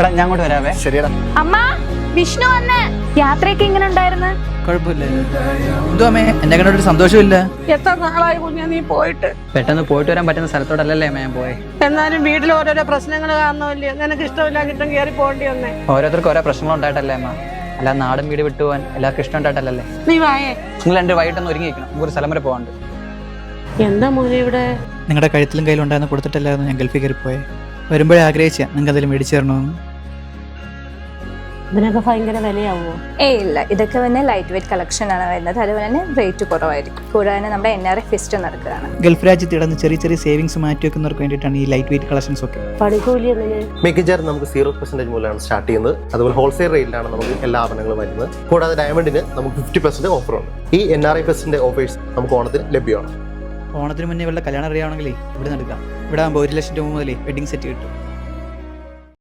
എടാ ഞാൻ അങ്ങോട്ട് വരാവേ. ശരിയടാ. അമ്മ, വിഷ്ണു വന്ന്. യാത്രയൊക്കെ എങ്ങനെ ഉണ്ടായിരുന്നു? കുഴപ്പമില്ല. എന്തോ അമ്മേ, എന്നെ കണ്ടൊരു സന്തോഷമില്ല. എത്ര നാളായി കുഞ്ഞാ നീ പോയിട്ട്? പെട്ടെന്ന് പോയിട്ട് വരാൻ പറ്റുന്ന സ്ഥലത്തോടല്ലേ ഞാൻ പോയെ. എന്നാലും വീട്ടിൽ ഓരോരോ പ്രശ്നങ്ങൾ കാരണമല്ലേ നിനക്ക് ഇഷ്ടമില്ലാക്കിട്ടും കയറി പോകേണ്ടി വന്നേ. ഓരോരുത്തർക്ക് ഓരോ പ്രശ്നങ്ങൾ ഉണ്ടായിട്ടല്ലേ അമ്മ. അല്ല നാടും വീട് വിട്ടുപോകാൻ എല്ലാവർക്കും ഇഷ്ടം ഉണ്ടായിട്ടല്ലേ. നീ വായേ. നിങ്ങൾ രണ്ട് വൈകിട്ടൊന്ന് ഒരുങ്ങിയിരിക്കണം. നമുക്കൊരു സ്ഥലം വരെ പോകാണ്ട്. എന്താ മോനെ ഇവിടെ? നിങ്ങളുടെ കഴുത്തിലും കയ്യിലും ഉണ്ടായിരുന്ന കൊടുത്തിട്ടല്ലായിരുന്നു ഞാൻ ഗൾഫിൽ കയറിപ്പോയെ. വരുമ്പോഴേ ആഗ്രഹിച്ചാ നിങ്ങൾക്ക് അതിൽ മേടിച്ചു തരണമെന്ന്. ഇതിനൊക്കെ ഭയങ്കര വിലയാവോ? ഇല്ല, ഇതൊക്കെ തന്നെ ലൈറ്റ് വെയിറ്റ് കളക്ഷൻ ആണ് വരുന്നത്. അതുപോലെ തന്നെ റേറ്റ് കുറവായിരിക്കും. കൂടാതെ നമ്മുടെ NRI ഫെസ്റ്റ് നടക്കുകയാണ്. ഗൾഫ് രാജ്യത്ത് ഇടന്ന് ചെറിയ ചെറിയ സേവിങ്സ് മാറ്റി വെക്കുന്നവർക്ക് വേണ്ടിയിട്ടാണ് ഈ ലൈറ്റ് വെയിറ്റ് കളക്ഷൻസ് ഒക്കെ. പണിക്കൂലി എങ്ങനെ? മേക്കിംഗ് ചാർജ് നമുക്ക് 0% മൂലമാണ് സ്റ്റാർട്ട് ചെയ്യുന്നത്. അതുപോലെ ഹോൾസെയിൽ റേറ്റിലാണ് നമുക്ക് എല്ലാ ആഭരണങ്ങളും വരുന്നത്. കൂടാതെ ഡയമണ്ടിന് നമുക്ക് 50% ഓഫറുണ്ട്. ഈ NRI ഫെസ്റ്റിന്റെ ഓഫേഴ്സ് നമുക്ക് ഓണത്തിന് ലഭ്യമാണ്. ഓണത്തിന് മുന്നേ വല്ല കല്യാണം അറിയാണെങ്കിലേ ഇവിടെ നടക്കാം. ഇവിടെ ആകുമ്പോൾ 1 ലക്ഷം രൂപ മുതലേ വെഡിങ് സെറ്റ് കിട്ടും.